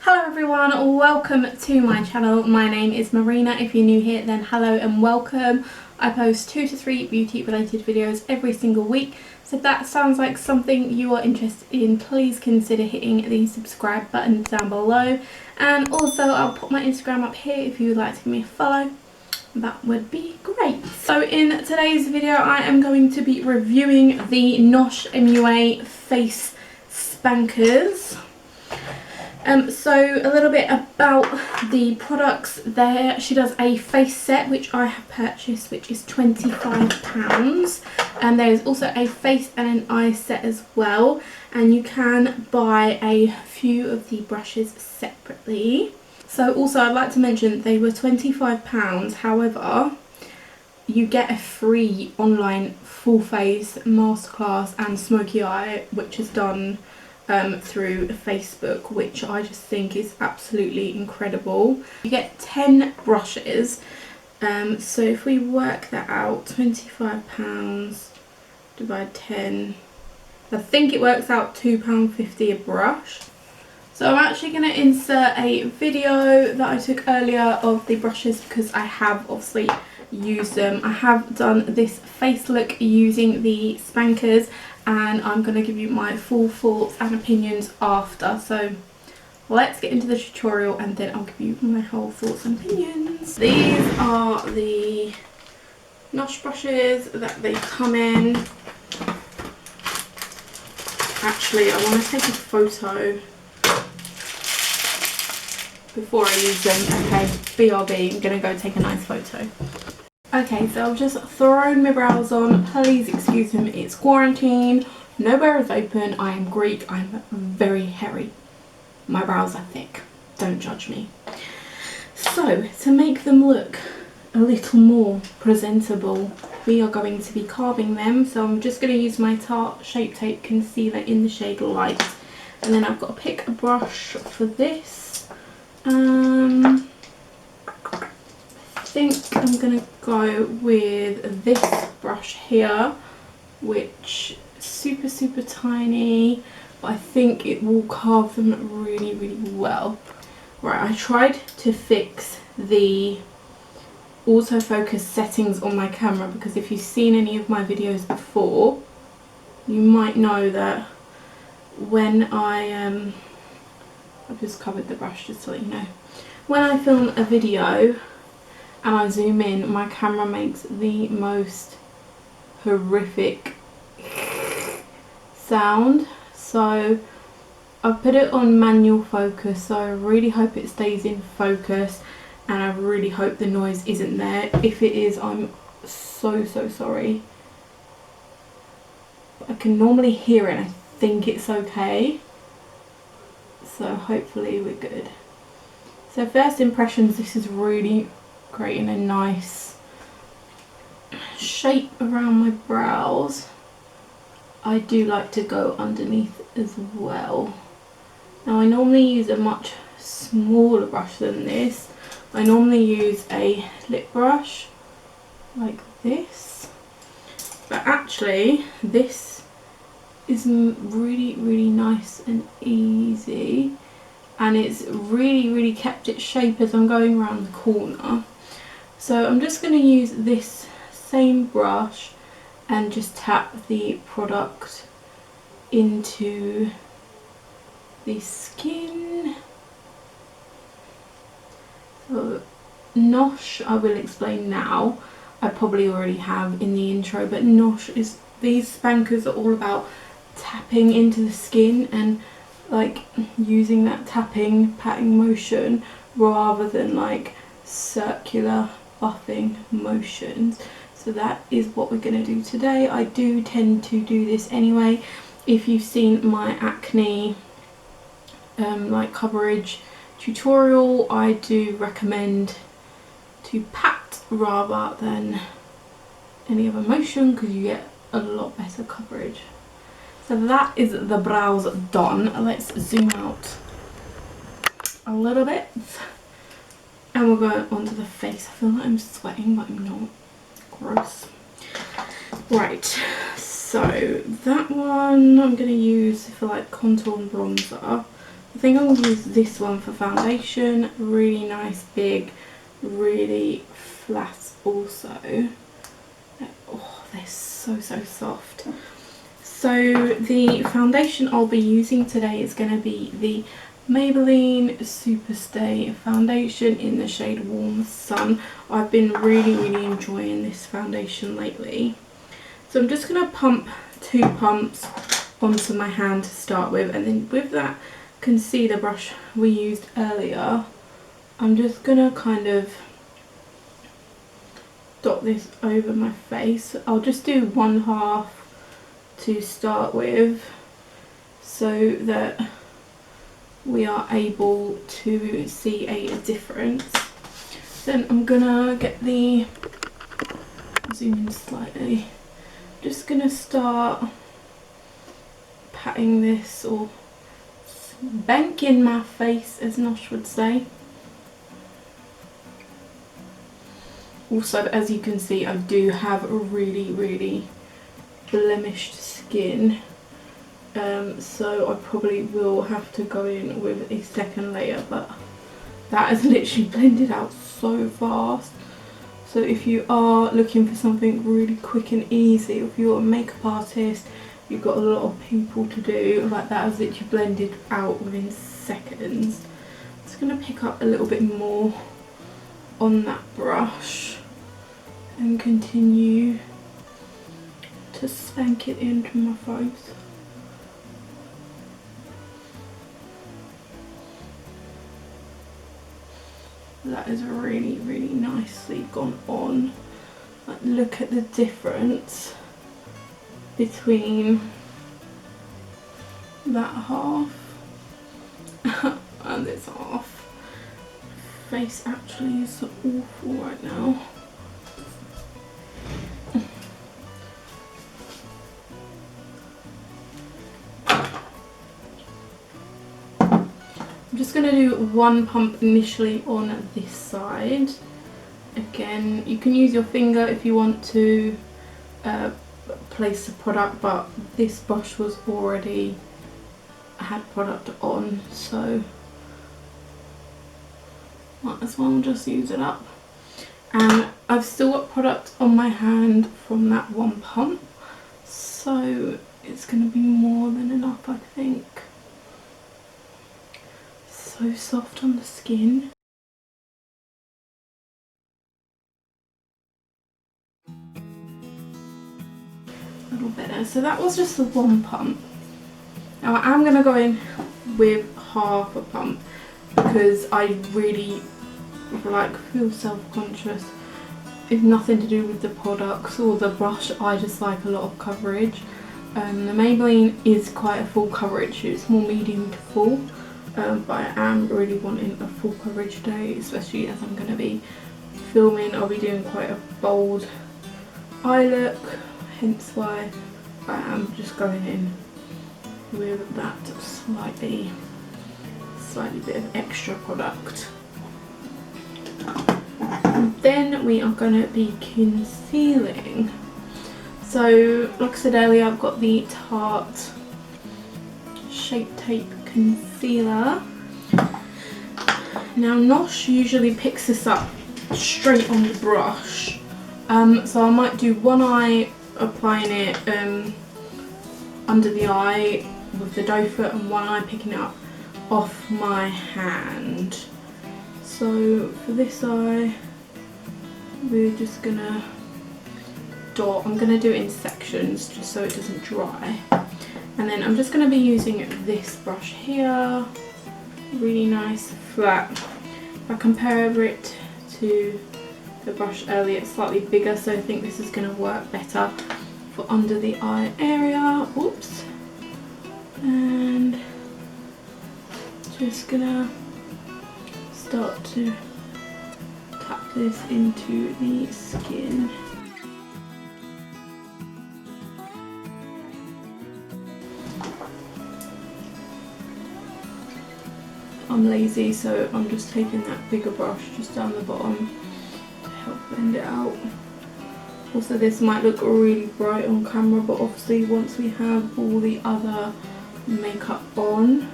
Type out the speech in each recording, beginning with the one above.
Hello everyone, welcome to my channel. My name is Marina. If you're new here, then hello and welcome. I post 2 to 3 beauty related videos every single week, so if that sounds like something you are interested in, please consider hitting the subscribe button down below, and also I'll put my Instagram up here if you would like to give me a follow. That would be great. So in today's video I am going to be reviewing the Nosh Mua face spankers. So a little bit about the products there. She does a face set which I have purchased, which is £25, and there is also a face and an eye set as well, and you can buy a few of the brushes separately. So also I'd like to mention they were £25, however you get a free online full face masterclass and smoky eye which is done through Facebook, which I just think is absolutely incredible. You get 10 brushes, so if we work that out, £25 divided 10, I think it works out £2.50 a brush. So I'm actually going to insert a video that I took earlier of the brushes because I have obviously used them. I have done this face look using the Spankers, and I'm going to give you my full thoughts and opinions after. So let's get into the tutorial and then I'll give you my whole thoughts and opinions. These are the Nosh brushes that they come in. Actually, I want to take a photo before I use them. Okay, BRB, I'm going to go take a nice photo. Okay, so I've just thrown my brows on. Please excuse me, it's quarantine, nowhere is open, I am Greek, I'm very hairy. My brows are thick, don't judge me. So, to make them look a little more presentable, we are going to be carving them. So I'm just going to use my Tarte Shape Tape Concealer in the shade Light. And then I've got to pick a brush for this. I think I'm going to go with this brush here, which is super tiny, but I think it will carve them really well. Right, I tried to fix the autofocus settings on my camera because if you've seen any of my videos before, you might know that when I've just covered the brush just to let you know. When I film a video and I zoom in, my camera makes the most horrific sound. So I've put it on manual focus, so I really hope it stays in focus, and I really hope the noise isn't there. If it is, I'm so sorry. But I can normally hear it and I think it's okay. So hopefully we're good. So first impressions, this is really creating a nice shape around my brows. I do like to go underneath as well. Now I normally use a much smaller brush than this. I normally use a lip brush like this, but actually this is really nice and easy, and it's really kept its shape as I'm going around the corner. So I'm just going to use this same brush and just tap the product into the skin. So Nosh, I will explain now. I probably already have in the intro, but Nosh is, these spankers are all about tapping into the skin and like using that tapping, patting motion rather than like circular buffing motions. So that is what we're going to do today. I do tend to do this anyway. If you've seen my acne like coverage tutorial, I do recommend to pat rather than any other motion because you get a lot better coverage. So that is the brows done. Let's zoom out a little bit and we'll go onto the face. I feel like I'm sweating but I'm not. Gross. Right, so that one I'm going to use for like contour and bronzer. I think I'm going to use this one for foundation. Really nice, big, really flat also. Oh, they're so soft. So the foundation I'll be using today is going to be the Maybelline Superstay foundation in the shade Warm Sun. I've been really enjoying this foundation lately. So I'm just going to pump 2 pumps onto my hand to start with, and then with that concealer brush we used earlier, I'm just going to kind of dot this over my face. I'll just do 1/2 to start with so that we are able to see a difference. Then I'm gonna get the, zoom in slightly, just gonna start patting this, or banking my face as Nosh would say. Also, as you can see, I do have a really blemished skin, so I probably will have to go in with a second layer, but that has literally blended out so fast. So if you are looking for something really quick and easy, if you're a makeup artist, you've got a lot of people to do, like that has literally blended out within seconds. I'm just going to pick up a little bit more on that brush and continue to spank it into my face. That is really nicely gone on. Like, look at the difference between that half and this half. Face actually is so awful right now. I'm just going to do 1 pump initially on this side. Again, you can use your finger if you want to place the product, but this brush was already had product on, so might as well just use it up. And I've still got product on my hand from that 1 pump, so it's going to be more than enough, I think. So soft on the skin. A little better. So that was just the 1 pump. Now I'm going to go in with 1/2 a pump because I really feel self-conscious. It's nothing to do with the products or the brush, I just like a lot of coverage. The Maybelline is quite a full coverage, it's more medium to full. But I am really wanting a full coverage day, especially as I'm going to be filming. I'll be doing quite a bold eye look, hence why I am just going in with that slightly bit of extra product. And then we are going to be concealing. So like I said earlier, I've got the Tarte Shape Tape concealer. Now Nosh usually picks this up straight on the brush, so I might do one eye applying it under the eye with the doe foot and one eye picking it up off my hand. So for this eye we're just gonna dot. I'm gonna do it in sections just so it doesn't dry. And then I'm just going to be using this brush here, really nice flat. If I compare it to the brush earlier, it's slightly bigger, so I think this is going to work better for under the eye area. Oops. And just going to start to tap this into the skin. I'm lazy, so I'm just taking that bigger brush just down the bottom to help blend it out. Also, this might look really bright on camera, but obviously once we have all the other makeup on,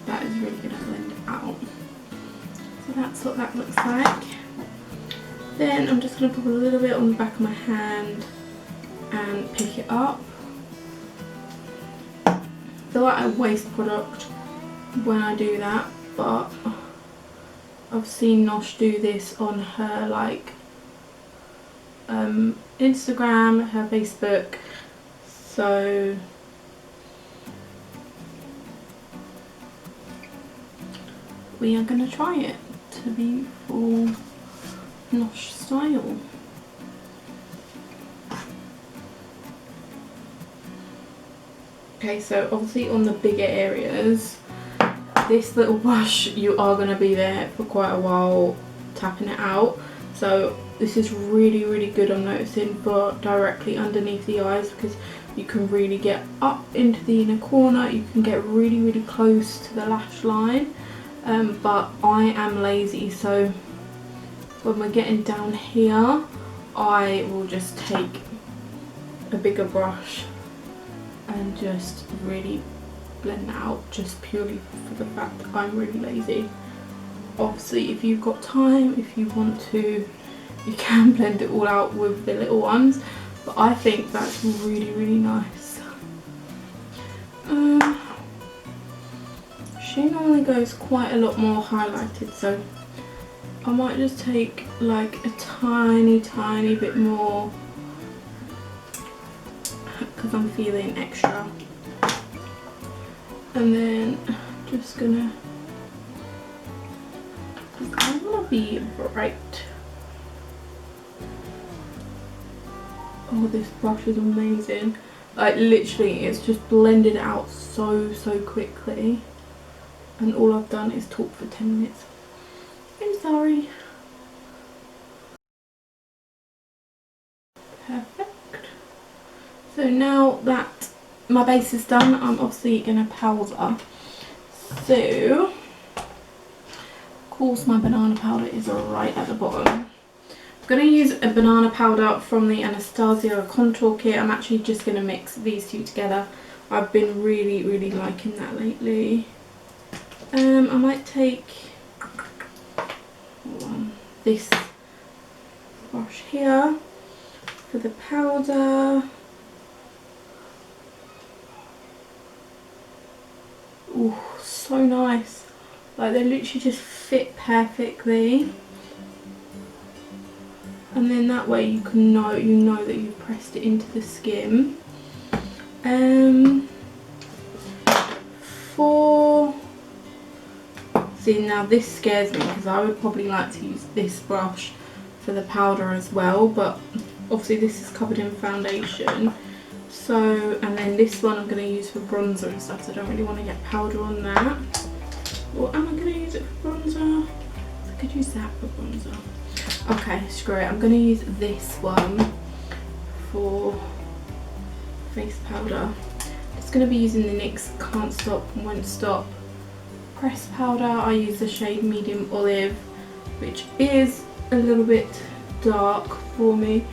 that is really going to blend it out. So that's what that looks like. Then I'm just going to put a little bit on the back of my hand and pick it up. I feel like I waste product when I do that, but I've seen Nosh do this on her like Instagram, her Facebook, so we are going to try it to be full Nosh style. Okay, so obviously on the bigger areas, this little brush, you are going to be there for quite a while tapping it out. So this is really, really good, I'm noticing, for directly underneath the eyes, because you can really get up into the inner corner, you can get really, really close to the lash line. But I am lazy, so when we're getting down here, I will just take a bigger brush and just really blend that out, just purely for the fact that I'm really lazy. Obviously, if you've got time, if you want to, you can blend it all out with the little ones, but I think that's really, really nice. She normally goes quite a lot more highlighted, so I might just take like a tiny bit more because I'm feeling extra. And then just gonna, because I want to be bright. Oh, this brush is amazing. Like literally, it's just blended out so quickly. And all I've done is talk for 10 minutes. I'm sorry. Perfect. So now that my base is done, I'm obviously going to powder. So, of course my banana powder is right at the bottom. I'm going to use a banana powder from the Anastasia contour kit. I'm actually just going to mix these two together. I've been really liking that lately. I might take this brush here for the powder. Ooh, so nice. Like they literally just fit perfectly. And then that way you can know, you know that you've pressed it into the skin. See, now this scares me because I would probably like to use this brush for the powder as well, but obviously this is covered in foundation. So, and then this one I'm going to use for bronzer and stuff, so I don't really want to get powder on that. Or am I going to use it for bronzer? I could use that for bronzer. Okay, screw it. I'm going to use this one for face powder. Just going to be using the NYX Can't Stop, Won't Stop press powder. I use the shade Medium Olive, which is a little bit dark for me,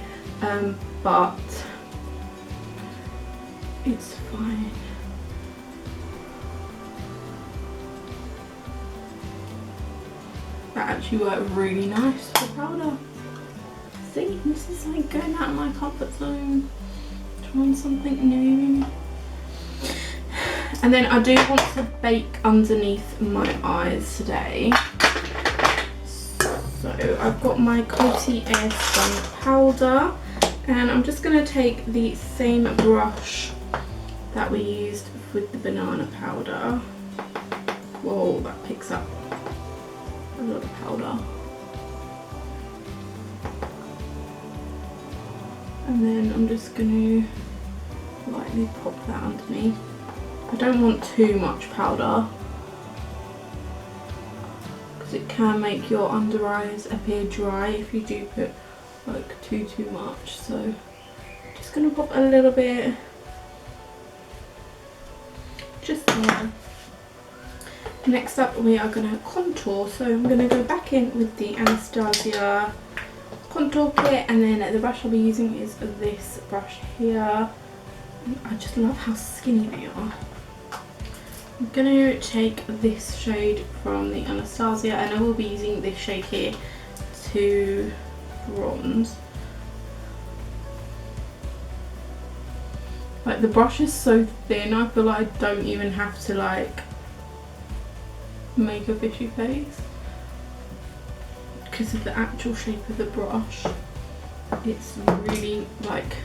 but it's fine. That actually worked really nice for powder. See, this is like going out of my comfort zone, trying something new. And then I do want to bake underneath my eyes today. So I've got my Coty Airspun powder, and I'm just going to take the same brush that we used with the banana powder. Whoa, that picks up a lot of powder. And then I'm just going to lightly pop that underneath. I don't want too much powder because it can make your under eyes appear dry if you do put like too much. So just going to pop a little bit just there. Next up we are going to contour, so I'm going to go back in with the Anastasia contour kit, and then the brush I'll be using is this brush here. I just love how skinny they are. I'm going to take this shade from the Anastasia, and I will be using this shade here to bronze. Like, the brush is so thin, I feel like I don't even have to like make a fishy face because of the actual shape of the brush. It's really like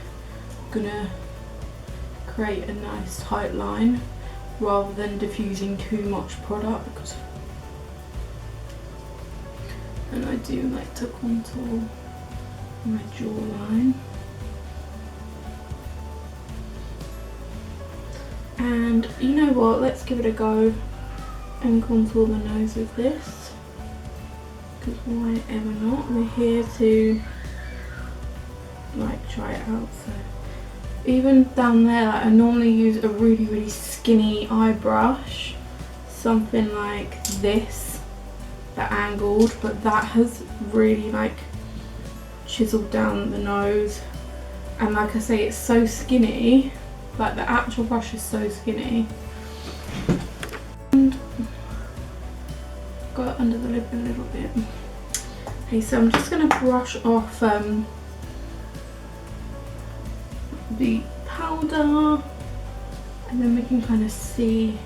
gonna create a nice tight line rather than diffusing too much product. And I do like to contour my jawline. And you know what, let's give it a go and contour the nose with this, because why ever not? We're here to like try it out. So even down there, like, I normally use a really skinny eye brush, something like this, that angled, but that has really like chiseled down the nose. And like I say, it's so skinny, like the actual brush is so skinny. And got it under the lip a little bit. Okay, so I'm just going to brush off the powder, and then we can kind of see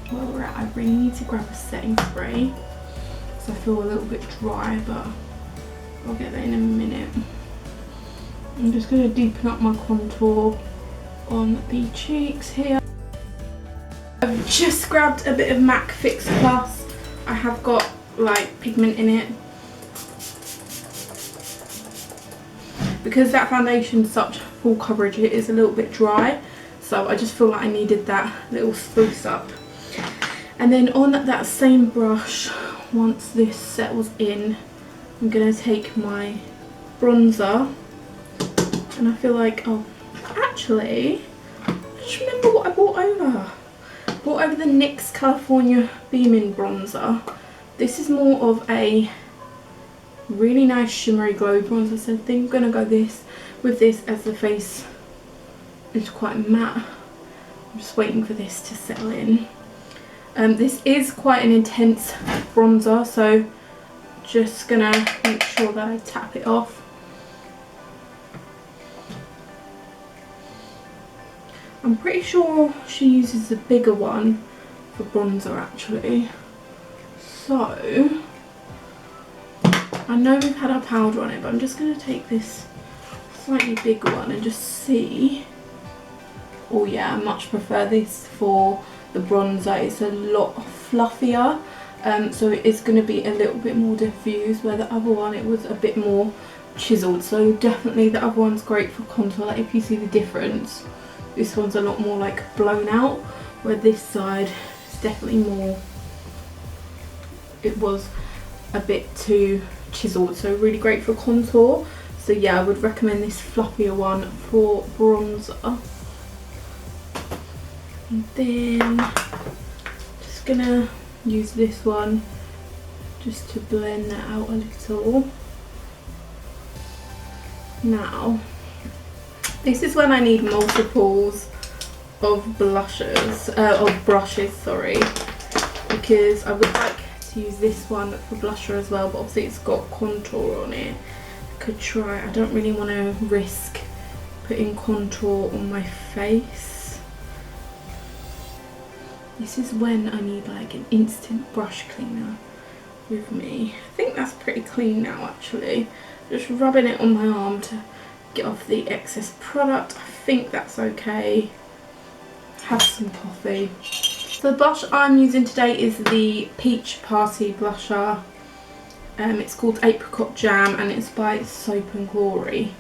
where we're at. I really need to grab a setting spray because I feel a little bit dry, but I'll get that in a minute. I'm just going to deepen up my contour on the cheeks here. I've just grabbed a bit of MAC Fix Plus. I have got like pigment in it. Because that foundation's such full coverage, it is a little bit dry. So I just feel like I needed that little spruce up. And then on that same brush, once this settles in, I'm going to take my bronzer. And I feel like, oh, actually, I just remember what I brought over. I brought over the NYX California Beaming Bronzer. This is more of a really nice shimmery glow bronzer, so I think I'm going to go with this as the face is quite matte. I'm just waiting for this to settle in. This is quite an intense bronzer, so just going to make sure that I tap it off. I'm pretty sure she uses a bigger one for bronzer actually. So, I know we've had our powder on it, but I'm just going to take this slightly bigger one and just see. Oh yeah, I much prefer this for the bronzer. It's a lot fluffier, so it's going to be a little bit more diffused, where the other one, it was a bit more chiseled. So definitely the other one's great for contour, like if you see the difference. This one's a lot more like blown out, where this side is definitely more, it was a bit too chiseled, so really great for contour. So yeah, I would recommend this fluffier one for bronzer. And then just gonna use this one just to blend that out a little. Now, this is when I need multiples of brushes, sorry, because I would like to use this one for blusher as well, but obviously it's got contour on it. I could try, I don't really want to risk putting contour on my face. This is when I need like an instant brush cleaner with me. I think that's pretty clean now actually. Just rubbing it on my arm to get off the excess product. I think that's okay. Have some coffee. So the blush I'm using today is the Peach Party blusher. It's called Apricot Jam and it's by Soap and Glory.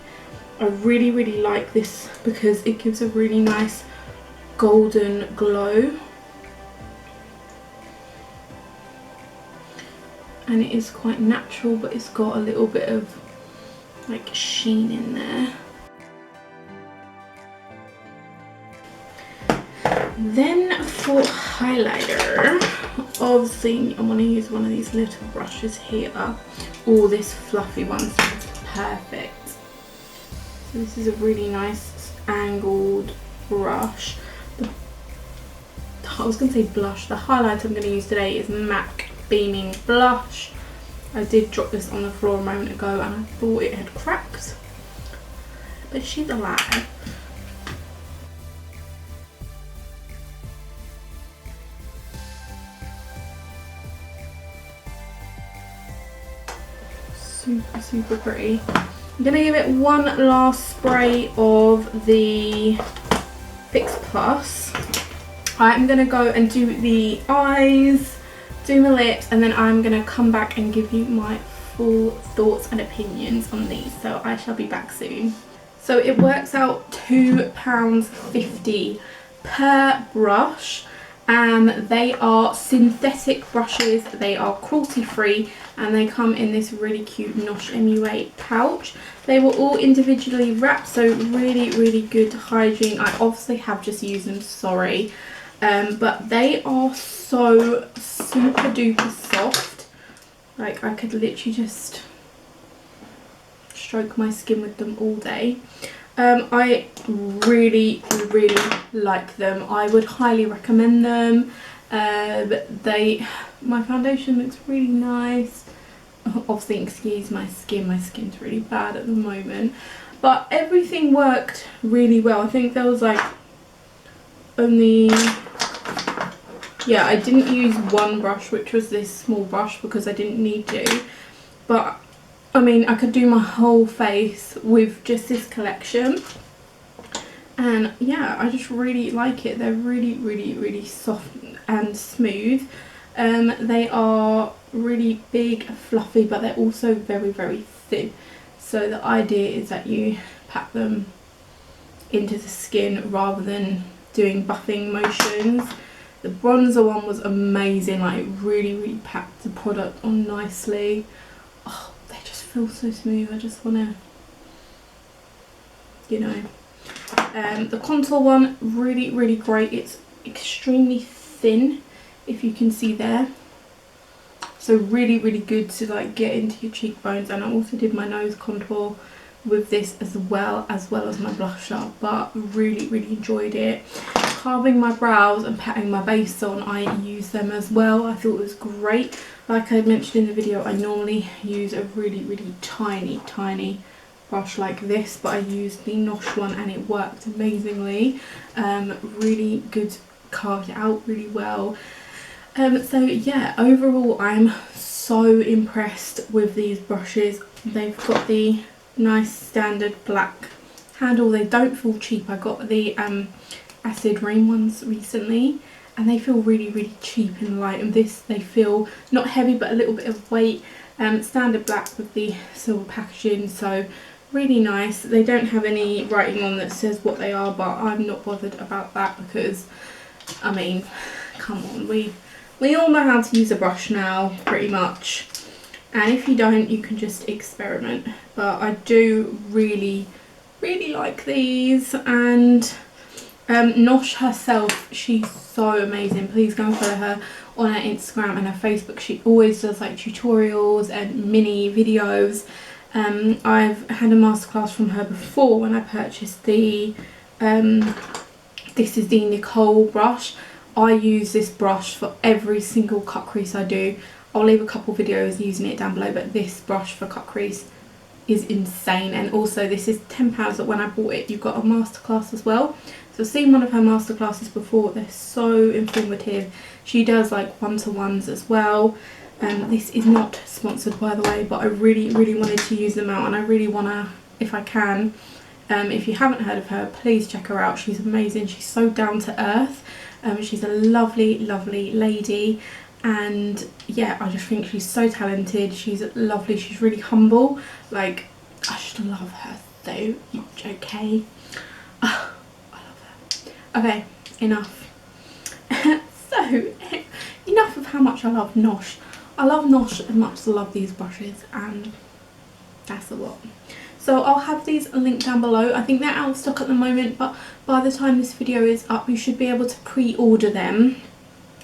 I really like this because it gives a really nice golden glow. And it is quite natural, but it's got a little bit of like sheen in there. Then for highlighter, obviously I'm going to use one of these little brushes here. Oh, this fluffy one sounds perfect. So this is a really nice angled brush. The I was going to say blush. The highlight I'm going to use today is MAC Beaming Blush. I did drop this on the floor a moment ago and I thought it had cracked, but she's alive. Super, super pretty. I'm going to give it one last spray of the Fix Plus. I'm going to go and do the eyes, do my lips, and then I'm going to come back and give you my full thoughts and opinions on these. So I shall be back soon. So it works out £2.50 per brush. They are synthetic brushes, they are cruelty free, and they come in this really cute Nosh Mua pouch. They were all individually wrapped, so really, really good hygiene. I obviously have just used them, sorry. But they are so super duper soft. Like, I could literally just stroke my skin with them all day. I really, really like them. I would highly recommend them. My foundation looks really nice. Obviously, excuse my skin's really bad at the moment. But everything worked really well. I think there was like only... yeah, I didn't use one brush, which was this small brush, because I didn't need to. But I mean, I could do my whole face with just this collection. And yeah, I just really like it. They're really, really, really soft and smooth. They are really big, fluffy, but they're also very, very thin. So the idea is that you pat them into the skin rather than doing buffing motions. The bronzer one was amazing. Like, it really, really packed the product on nicely. Oh, they just feel so smooth. I just want to, you know. The contour one, really, really great. It's extremely thin, if you can see there. So really, really good to like get into your cheekbones. And I also did my nose contour with this as well as my blusher, but really, really enjoyed it. Carving my brows and patting my base on, I use them as well. I thought it was great. Like I mentioned in the video, I normally use a really, really tiny brush like this, but I used the Nosh one and it worked amazingly. Really good, carved it out really well. So yeah, overall I'm so impressed with these brushes. They've got the nice standard black handle. They don't feel cheap. I got the acid rain ones recently and they feel really, really cheap and light, and this, they feel not heavy but a little bit of weight. Standard black with the silver packaging, so really nice. They don't have any writing on that says what they are, but I'm not bothered about that because, I mean, come on, we all know how to use a brush now, pretty much. And if you don't, you can just experiment. But I do really, really like these. And Nosh herself, she's so amazing. Please go and follow her on her Instagram and her Facebook. She always does like tutorials and mini videos. I've had a masterclass from her before when I purchased the, this is the Nicole brush. I use this brush for every single cut crease I do. I'll leave a couple videos using it down below, but this brush for cut crease is insane. And also this is £10, but when I bought it you got a masterclass as well. So I've seen one of her masterclasses before. They're so informative. She does like one-to-ones as well. This is not sponsored, by the way, but I really, really wanted to use them out, and I really want to, if I can. If you haven't heard of her, please check her out. She's amazing. She's so down to earth. She's a lovely, lovely lady, and yeah, I just think she's so talented. She's lovely. She's really humble. Like, I just love her so much. Okay, I love her. Okay, enough. So enough of how much I love Nosh. I love Nosh as much as I love these brushes, and that's a lot. So I'll have these linked down below. I think they're out of stock at the moment, but by the time this video is up you should be able to pre-order them.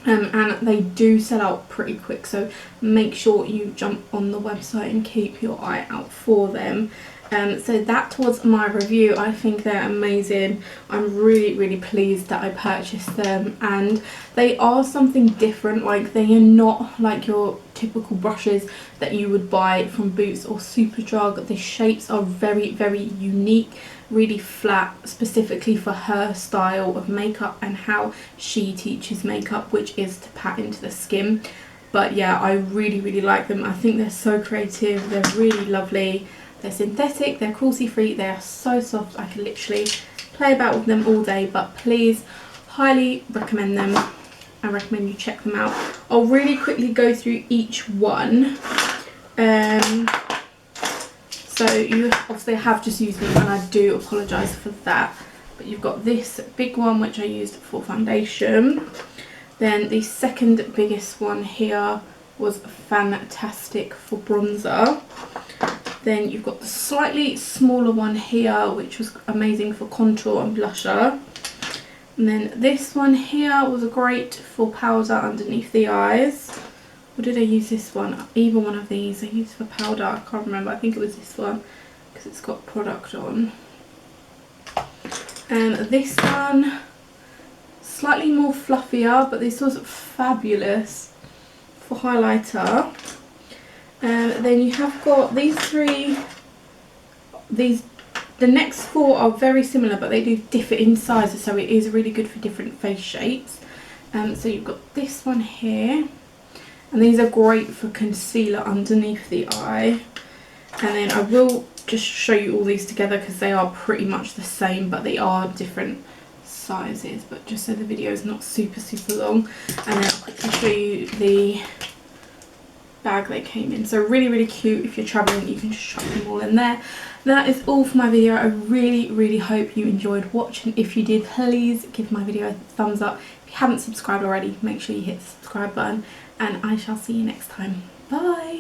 And they do sell out pretty quick, so make sure you jump on the website and keep your eye out for them. So that was my review. I think they're amazing. I'm really pleased that I purchased them, and they are something different. Like, they are not like your typical brushes that you would buy from Boots or Superdrug. The shapes are very unique, really flat, specifically for her style of makeup and how she teaches makeup, which is to pat into the skin. But yeah, I really like them. I think they're so creative. They're really lovely. They're synthetic, they're cruelty free, they are so soft. I can literally play about with them all day, but please, highly recommend them. I recommend you check them out. I'll really quickly go through each one. So you obviously have just used them, and I do apologise for that. But you've got this big one which I used for foundation. Then the second biggest one here was fantastic for bronzer. Then you've got the slightly smaller one here, which was amazing for contour and blusher. And then this one here was great for powder underneath the eyes. Or did I use this one? Either one of these I used for powder. I can't remember. I think it was this one because it's got product on. And this one, slightly more fluffier, but this was fabulous for highlighter. Then you have got these three. The next four are very similar, but they do differ in sizes, so it is really good for different face shapes. So you've got this one here, and these are great for concealer underneath the eye. And then I will just show you all these together because they are pretty much the same, but they are different sizes, but just so the video is not super long. And then I'll quickly show you the bag they came in. So really cute. If you're traveling, you can just chuck them all in there. That is all for my video. I really hope you enjoyed watching. If you did, please give my video a thumbs up. If you haven't subscribed already, make sure you hit the subscribe button, and I shall see you next time. Bye.